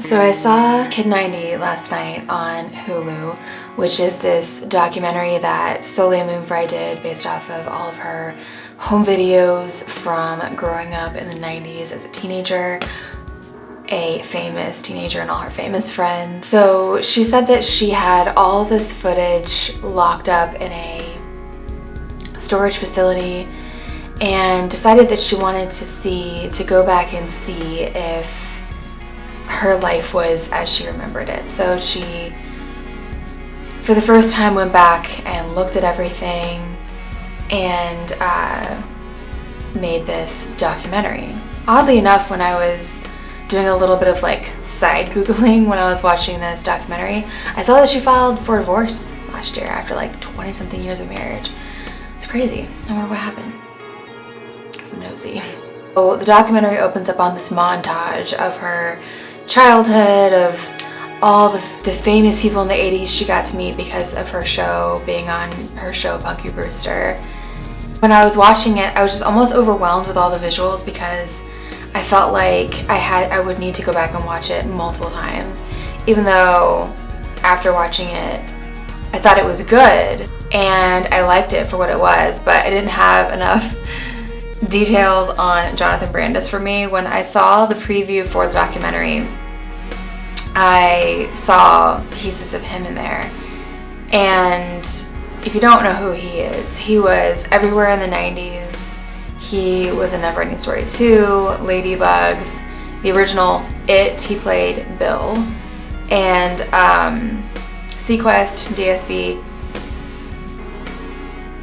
So I saw Kid 90 last night on Hulu, which is this documentary that solely Moonfry did based off of all of her home videos from growing up in the 90s as a teenager, a famous teenager and all her famous friends. So she said that she had all this footage locked up in a storage facility and decided that she wanted to go back and see if her life was as she remembered it. So she, for the first time, went back and looked at everything and made this documentary. Oddly enough, when I was doing a little bit of like side Googling when I was watching this documentary, I saw that she filed for divorce last year after like 20 something years of marriage. It's crazy. I wonder what happened. Because I'm nosy. So the documentary opens up on this montage of her childhood, of all the famous people in the 80s she got to meet because of her show, being on her show Punky Brewster. When I was watching it, I was just almost overwhelmed with all the visuals because I felt like I would need to go back and watch it multiple times, even though after watching it I thought it was good and I liked it for what it was, but I didn't have enough details on Jonathan Brandis for me. When I saw the preview for the documentary, I saw pieces of him in there, and if you don't know who he is, he was everywhere in the 90s. He was in Neverending Story 2, Ladybugs, the original It, he played Bill, and Sequest, DSV.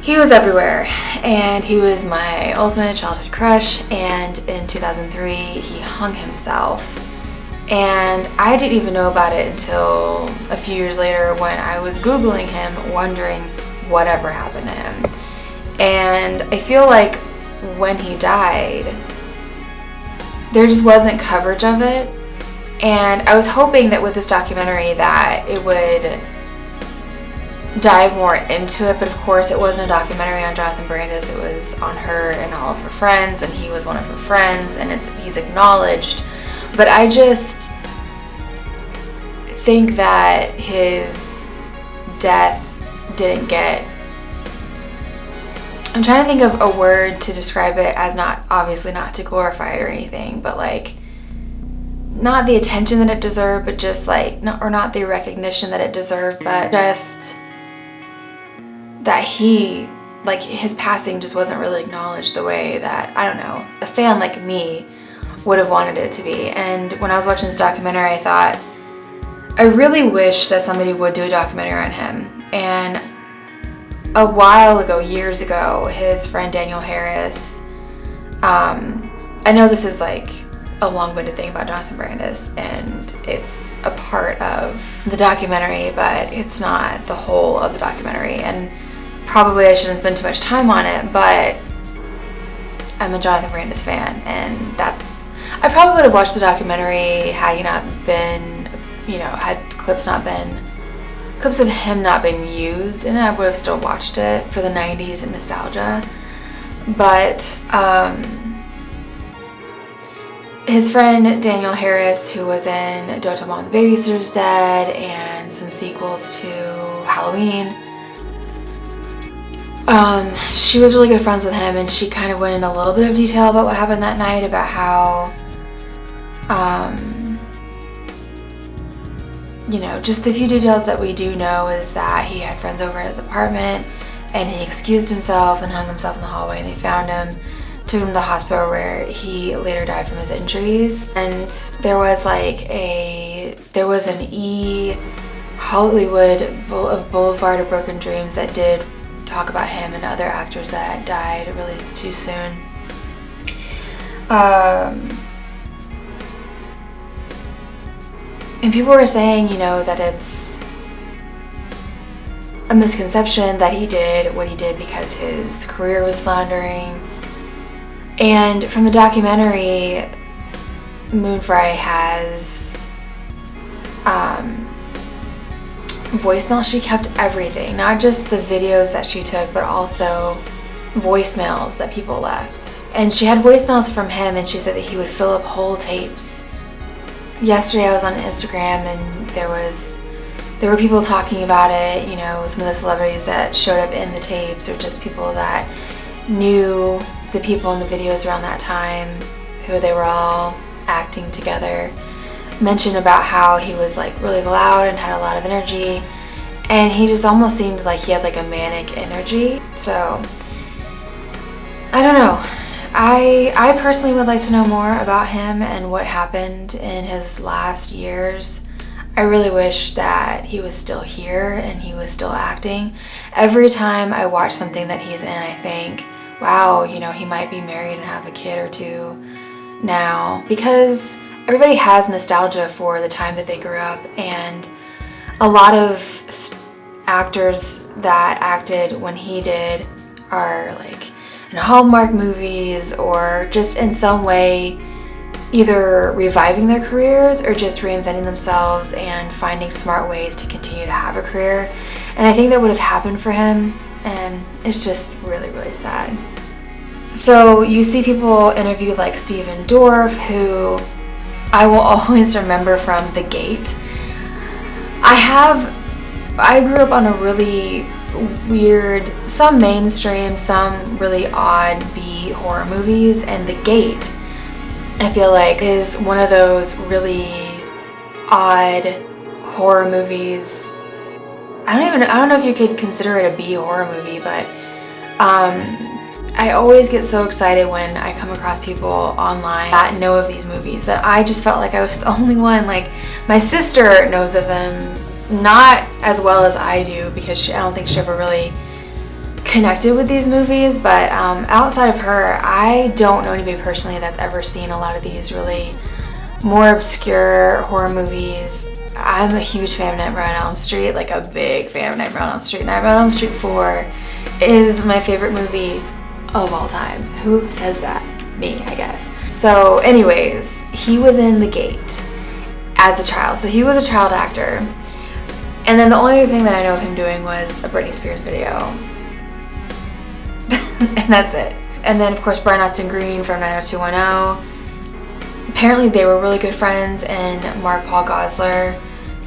He was everywhere, and he was my ultimate childhood crush, and in 2003 he hung himself. And I didn't even know about it until a few years later when I was Googling him, wondering whatever happened to him. And I feel like when he died, there just wasn't coverage of it. And I was hoping that with this documentary that it would dive more into it, but of course it wasn't a documentary on Jonathan Brandis, it was on her and all of her friends, and he was one of her friends, and he's acknowledged. But I just think that his death didn't get, I'm trying to think of a word to describe it as, not, obviously not to glorify it or anything, but like, not the attention that it deserved, but just like, not the recognition that it deserved, but just that he, like, his passing just wasn't really acknowledged the way that, I don't know, a fan like me would have wanted it to be. And when I was watching this documentary, I thought, I really wish that somebody would do a documentary on him. And a while ago, years ago, his friend Daniel Harris, I know this is like a long-winded thing about Jonathan Brandis, and it's a part of the documentary, but it's not the whole of the documentary, and probably I shouldn't spend too much time on it, but I'm a Jonathan Brandis fan, and I probably would have watched the documentary had he not been, had clips of him not been used in it. I would have still watched it for the 90s and nostalgia. But his friend Daniel Harris, who was in Don't Tell Mom the Babysitter's Dead and some sequels to Halloween, she was really good friends with him, and she kind of went in a little bit of detail about what happened that night, about how just the few details that we do know is that he had friends over at his apartment, and he excused himself and hung himself in the hallway, and they found him, took him to the hospital, where he later died from his injuries. And there was an Hollywood of Boulevard of Broken Dreams that did talk about him and other actors that died really too soon. And people were saying, that it's a misconception that he did what he did because his career was floundering. And from the documentary, Moonfry has voicemail. She kept everything, not just the videos that she took, but also voicemails that people left. And she had voicemails from him, and she said that he would fill up whole tapes yesterday I was on Instagram and there were people talking about it, you know, some of the celebrities that showed up in the tapes or just people that knew the people in the videos around that time, who they were all acting together, mentioned about how he was like really loud and had a lot of energy, and he just almost seemed like he had like a manic energy. So I don't know. I personally would like to know more about him and what happened in his last years. I really wish that he was still here and he was still acting. Every time I watch something that he's in, I think, wow, you know, he might be married and have a kid or two now, because everybody has nostalgia for the time that they grew up, and a lot of actors that acted when he did are like in Hallmark movies or just in some way either reviving their careers or just reinventing themselves and finding smart ways to continue to have a career. And I think that would have happened for him, and it's just really, really sad. So you see people interview like Steven Dorff, who I will always remember from The Gate. I grew up on a really weird, some mainstream, some really odd B horror movies, and The Gate, I feel like, is one of those really odd horror movies. I don't know if you could consider it a B horror movie, but I always get so excited when I come across people online that know of these movies, that I just felt like I was the only one. Like, my sister knows of them, not as well as I do, because I don't think she ever really connected with these movies, but outside of her, I don't know anybody personally that's ever seen a lot of these really more obscure horror movies. I'm a huge fan of Nightmare on Elm Street, like a big fan of Nightmare on Elm Street. Nightmare on Elm Street 4 is my favorite movie of all time. Who says that? Me, I guess. So anyways, he was in The Gate as a child. So he was a child actor. And then the only other thing that I know of him doing was a Britney Spears video. And that's it. And then of course Brian Austin Green from 90210. Apparently they were really good friends, and Mark Paul Gosselaar,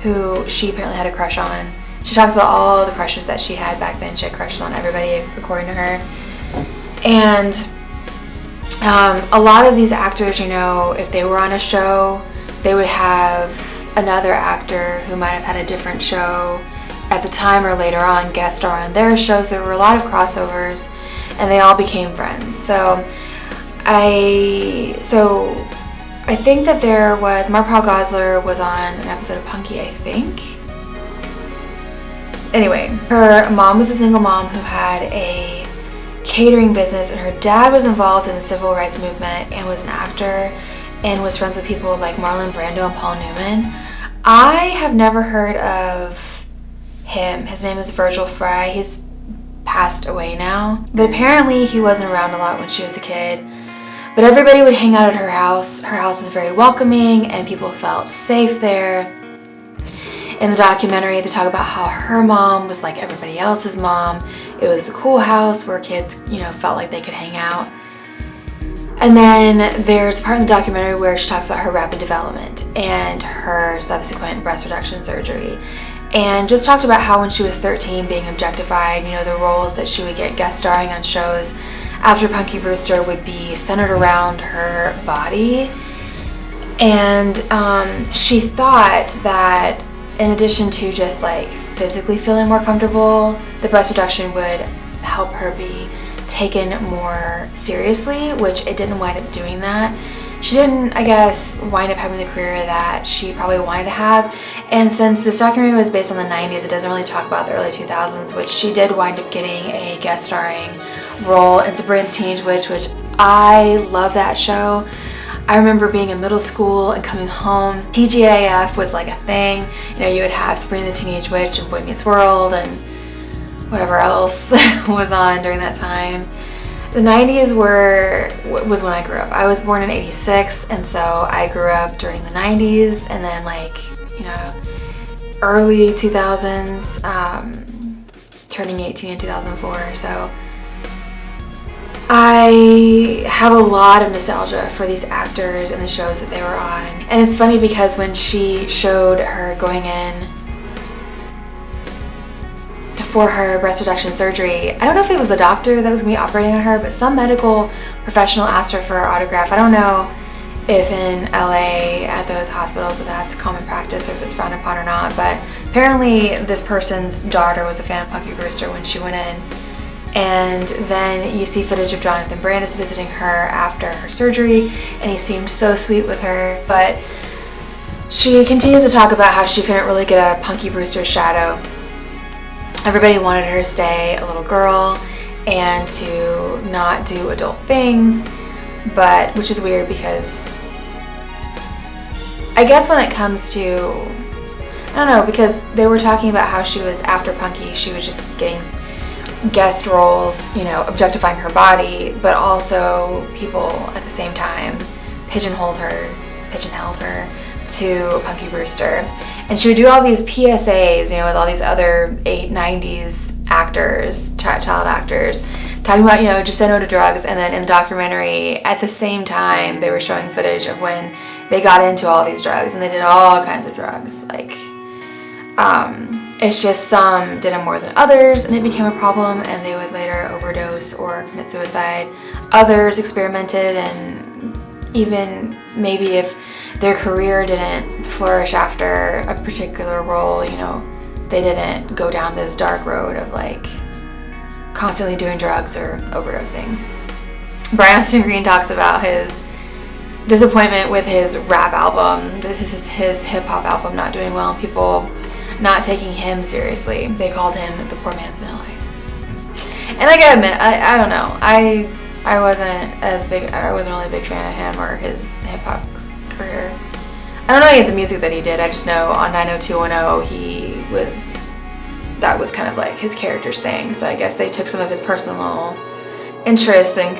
who she apparently had a crush on. She talks about all the crushes that she had back then. She had crushes on everybody, according to her. And a lot of these actors, you know, if they were on a show, they would have another actor who might have had a different show at the time or later on guest star on their shows. There were a lot of crossovers, and they all became friends. So I think that there was, Mark Paul Gosselaar was on an episode of Punky, I think. Anyway, her mom was a single mom who had a catering business, and her dad was involved in the civil rights movement and was an actor and was friends with people like Marlon Brando and Paul Newman. I have never heard of him. His name is Virgil Fry. He's passed away now, but apparently he wasn't around a lot when she was a kid. But everybody would hang out at her house. Her house was very welcoming and people felt safe there. In the documentary, they talk about how her mom was like everybody else's mom. It was the cool house where kids, you know, felt like they could hang out. And then there's a part in the documentary where she talks about her rapid development and her subsequent breast reduction surgery. And just talked about how when she was 13 being objectified, you know, the roles that she would get guest starring on shows after Punky Brewster would be centered around her body. And she thought that in addition to just like physically feeling more comfortable, the breast reduction would help her be taken more seriously, which it didn't wind up doing that. She didn't, I guess, wind up having the career that she probably wanted to have. And since this documentary was based on the 90s, it doesn't really talk about the early 2000s, which she did wind up getting a guest starring role in Sabrina the Teenage Witch, which I love that show. I remember being in middle school and coming home. TGIF was like a thing. You know, you would have Sabrina the Teenage Witch and Boy Meets World and whatever else was on during that time. The 90s was when I grew up. I was born in '86, and so I grew up during the 90s, and then like, you know, early 2000s, turning 18 in 2004. So I have a lot of nostalgia for these actors and the shows that they were on. And it's funny because when she showed her going in for her breast reduction surgery, I don't know if it was the doctor that was going to be operating on her, but some medical professional asked her for her autograph. I don't know if in LA at those hospitals that's common practice or if it's frowned upon or not, but apparently this person's daughter was a fan of Punky Brewster when she went in. And then you see footage of Jonathan Brandis visiting her after her surgery, and he seemed so sweet with her. But she continues to talk about how she couldn't really get out of Punky Brewster's shadow. Everybody wanted her to stay a little girl and to not do adult things, but which is weird because I guess when it comes to, I don't know, because they were talking about how she was, after Punky, she was just getting guest roles, you know, objectifying her body, but also people at the same time pigeonholed her to Punky Brewster. And she would do all these PSAs, you know, with all these other 90s actors, child actors, talking about, you know, just say no to drugs. And then in the documentary, at the same time, they were showing footage of when they got into all these drugs, and they did all kinds of drugs. Like, it's just some did them more than others, and it became a problem, and they would later overdose or commit suicide. Others experimented, and even maybe if their career didn't flourish after a particular role, you know, they didn't go down this dark road of like constantly doing drugs or overdosing. Brian Austin Green talks about his disappointment with his rap album, his hip-hop album not doing well, and people not taking him seriously. They called him the poor man's Vanilla Ice. And I gotta admit, I don't know. I wasn't really a big fan of him or his hip-hop career. I don't know any of the music that he did. I just know on 90210 that was kind of like his character's thing. So I guess they took some of his personal interests and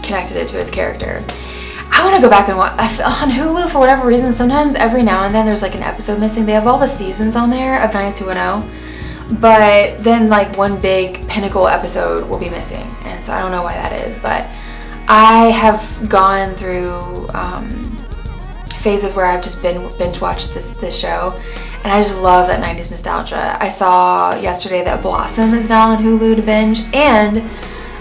connected it to his character. I want to go back and watch on Hulu for whatever reason. Sometimes every now and then there's like an episode missing. They have all the seasons on there of 90210, but then like one big pinnacle episode will be missing, and so I don't know why that is. But I have gone through phases where I've just binge watched this show, and I just love that 90s nostalgia. I saw yesterday that Blossom is now on Hulu to binge, and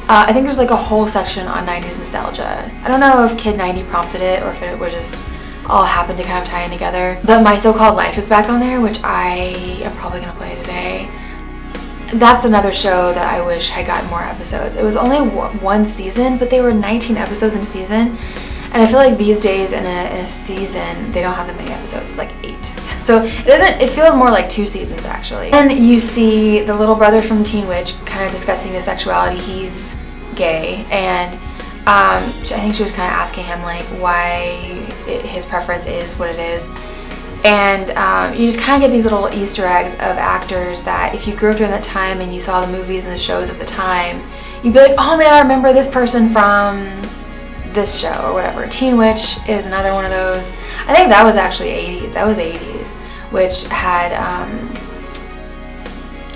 I think there's like a whole section on 90s nostalgia. I don't know if Kid 90 prompted it or if it was just all happened to kind of tie in together. But My So-Called Life is back on there, which I am probably going to play today. That's another show that I wish had gotten more episodes. It was only one season, but they were 19 episodes in a season. And I feel like these days in a season, they don't have that many episodes, it's like 8. So it feels more like 2 seasons actually. And you see the little brother from Teen Witch kind of discussing his sexuality. He's gay, and I think she was kind of asking him like why his preference is what it is. And you just kind of get these little Easter eggs of actors that if you grew up during that time and you saw the movies and the shows of the time, you'd be like, oh man, I remember this person from this show or whatever. Teen Witch is another one of those. I think that was actually 80s. That was 80s, which had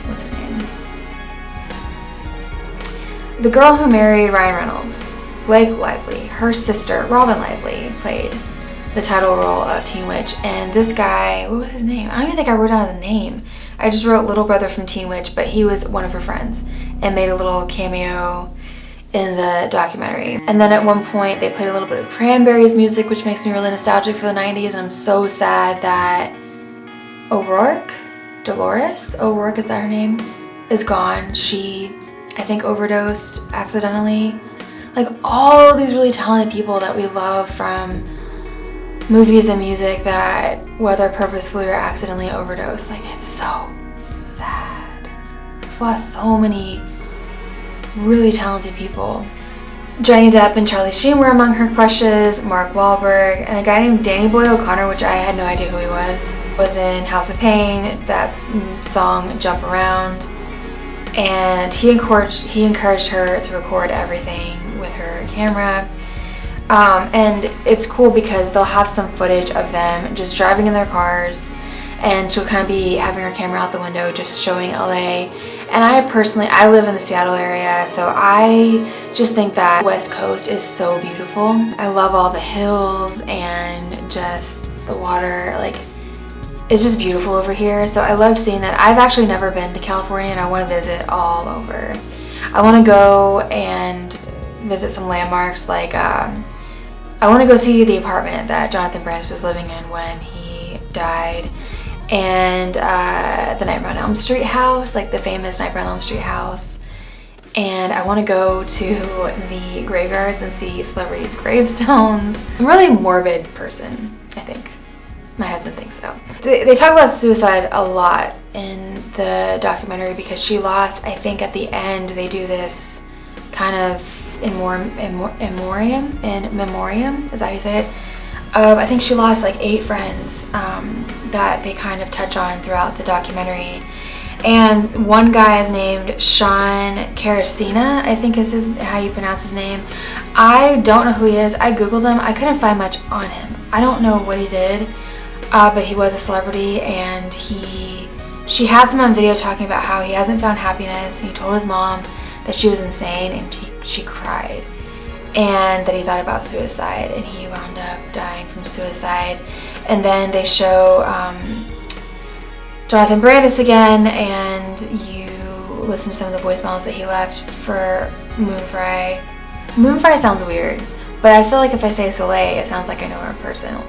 what's her name? The girl who married Ryan Reynolds, Blake Lively. Her sister, Robin Lively, played the title role of Teen Witch. And this guy, what was his name? I don't even think I wrote down his name. I just wrote little brother from Teen Witch, but he was one of her friends and made a little cameo in the documentary. And then at one point they played a little bit of Cranberries music, which makes me really nostalgic for the 90s, and I'm so sad that Dolores O'Rourke, is that her name, is gone. She, I think, overdosed accidentally. Like all these really talented people that we love from movies and music that, whether purposefully or accidentally, overdose. Like, it's so sad. We've lost so many really talented people. Johnny Depp and Charlie Sheen were among her crushes, Mark Wahlberg, and a guy named Danny Boy O'Connor, which I had no idea who he was in House of Pain, that song Jump Around, and he encouraged her to record everything with her camera. And it's cool because they'll have some footage of them just driving in their cars and she'll kind of be having her camera out the window just showing LA. And I live in the Seattle area, so I just think that West Coast is so beautiful. I love all the hills and just the water, like it's just beautiful over here. So I loved seeing that. I've actually never been to California and I want to visit all over. I want to go and visit some landmarks, like I want to go see the apartment that Jonathan Brandis was living in when he died, and the Nightmare on Elm Street house, like the famous Nightmare on Elm Street house. And I want to go to the graveyards and see celebrities' gravestones. I'm a really morbid person, I think. My husband thinks so. They talk about suicide a lot in the documentary because she lost, I think at the end they do this kind of in memoriam, is that how you say it? I think she lost like 8 friends that they kind of touch on throughout the documentary. And one guy is named Sean Caracina, I think is how you pronounce his name. I don't know who he is. I googled him. I couldn't find much on him. I don't know what he did, but he was a celebrity, and she has him on video talking about how he hasn't found happiness, and he told his mom that she was insane, and she cried, and that he thought about suicide, and he wound up dying from suicide. And then they show Jonathan Brandis again, and you listen to some of the voicemails that he left for Moonfry. Moonfry sounds weird, but I feel like if I say Soleil, it sounds like I know her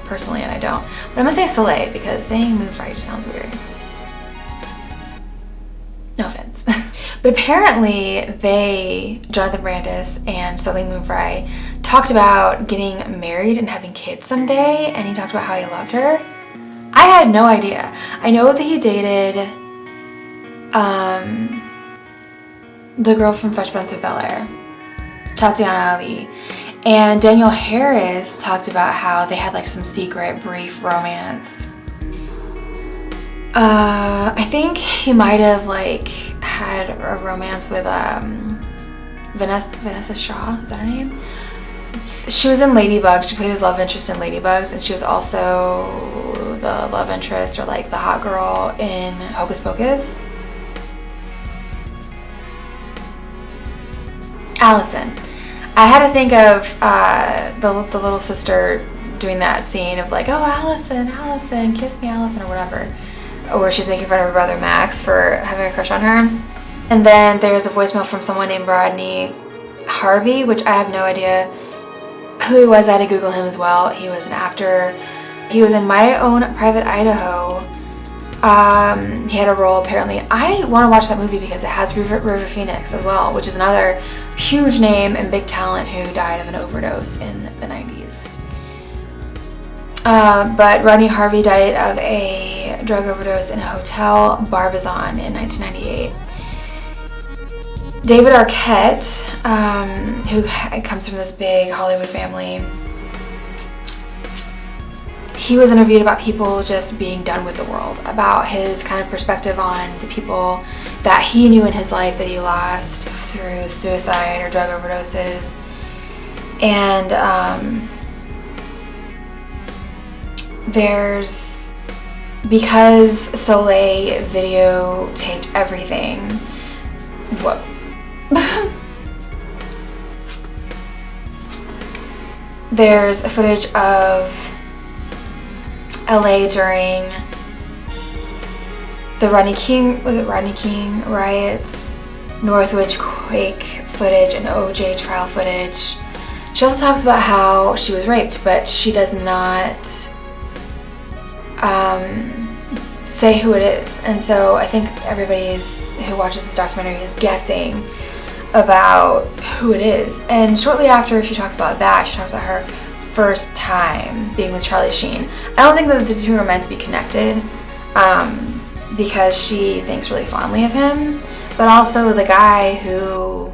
personally, and I don't. But I'm gonna say Soleil because saying Moonfry just sounds weird. No offense. But apparently Jonathan Brandis and Soleil Moonfry, talked about getting married and having kids someday, and he talked about how he loved her. I had no idea. I know that he dated the girl from Fresh Prince of Bel-Air, Tatiana Ali. And Danielle Harris talked about how they had like some secret brief romance. I think he might have like had a romance with Vanessa Shaw, is that her name? She was in Ladybug. She played his love interest in Ladybugs, and she was also the love interest or like the hot girl in Hocus Pocus. Allison. I had to think of the little sister doing that scene of like, oh, Allison, kiss me, Allison, or whatever. Where she's making fun of her brother Max for having a crush on her. And then there's a voicemail from someone named Rodney Harvey, which I have no idea who he was. I had to Google him as well. He was an actor. He was in My Own Private Idaho. He had a role apparently. I want to watch that movie because it has River Phoenix as well, which is another huge name and big talent who died of an overdose in the 90s. But Rodney Harvey died of a drug overdose in a hotel, Barbizon, in 1998. David Arquette, who comes from this big Hollywood family, he was interviewed about people just being done with the world, about his kind of perspective on the people that he knew in his life that he lost through suicide or drug overdoses. And because Soleil videotaped everything, there's footage of LA during the Rodney King riots, Northridge quake footage, and OJ trial footage. She also talks about how she was raped, but she does not say who it is. And so I think everybody who watches this documentary is guessing about who it is. And shortly after she talks about that, she talks about her first time being with Charlie Sheen. I don't think that the two are meant to be connected, because she thinks really fondly of him, but also the guy who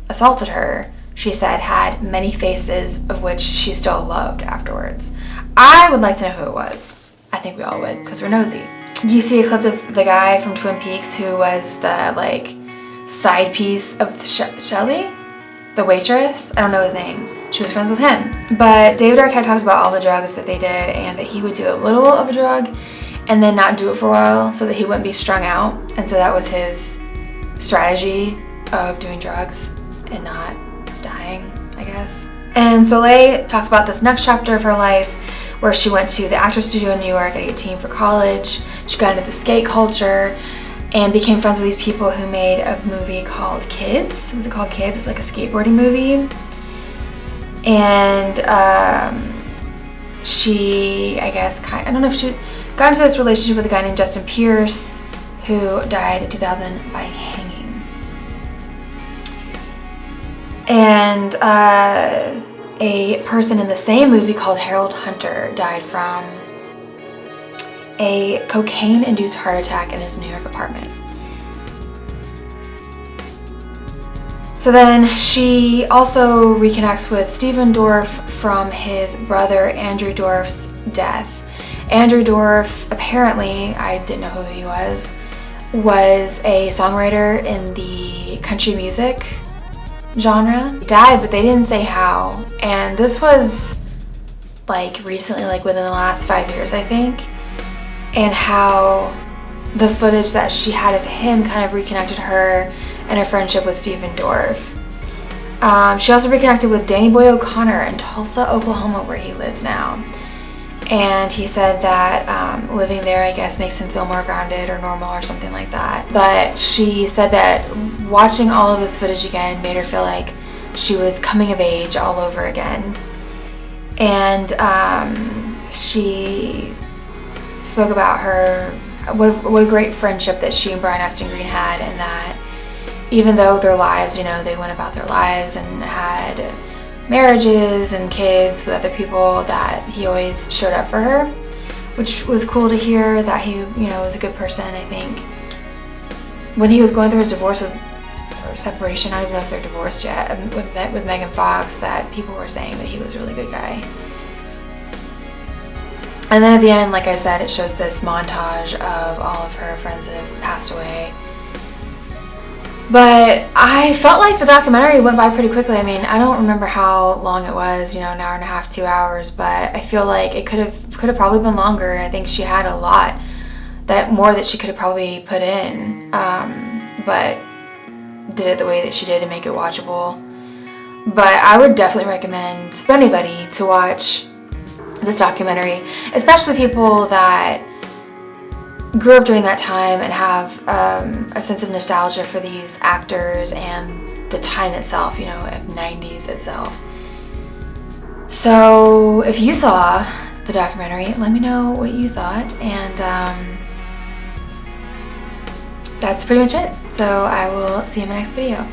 assaulted her, she said, had many faces of which she still loved afterwards. I would like to know who it was. I think we all would, because we're nosy. You see a clip of the guy from Twin Peaks who was the like side piece of Shelley, the waitress. I don't know his name. She was friends with him. But David Arquette talks about all the drugs that they did, and that he would do a little of a drug and then not do it for a while so that he wouldn't be strung out. And so that was his strategy of doing drugs and not dying, I guess. And Soleil talks about this next chapter of her life where she went to the actor studio in New York at 18 for college. She got into the skate culture and became friends with these people who made a movie called Kids. Was it called Kids? It's like a skateboarding movie. And she, I guess, I don't know if she got into this relationship with a guy named Justin Pierce, who died in 2000 by hanging. And a person in the same movie called Harold Hunter died from a cocaine-induced heart attack in his New York apartment. So then she also reconnects with Stephen Dorff from his brother Andrew Dorff's death. Andrew Dorff, apparently, I didn't know who he was a songwriter in the country music genre. He died, but they didn't say how. And this was like recently, like within the last 5 years, I think. And how the footage that she had of him kind of reconnected her and her friendship with Stephen Dorff. She also reconnected with Danny Boy O'Connor in Tulsa, Oklahoma, where he lives now. And he said that living there, I guess, makes him feel more grounded or normal or something like that. But she said that watching all of this footage again made her feel like she was coming of age all over again. And she spoke about what a great friendship that she and Brian Austin Green had, and that even though their lives, they went about their lives and had marriages and kids with other people, that he always showed up for her, which was cool to hear, that he, was a good person. I think when he was going through his divorce or separation, I don't know if they're divorced yet, with Megan Fox, that people were saying that he was a really good guy. And then at the end, like I said, it shows this montage of all of her friends that have passed away. But I felt like the documentary went by pretty quickly. I mean, I don't remember how long it was, an hour and a half, 2 hours, but I feel like it could have probably been longer. I think she had a lot more that she could have probably put in, but did it the way that she did to make it watchable. But I would definitely recommend anybody to watch this documentary, especially people that grew up during that time and have a sense of nostalgia for these actors and the time itself, of 90s itself. So if you saw the documentary, let me know what you thought, and that's pretty much it. So I will see you in my next video.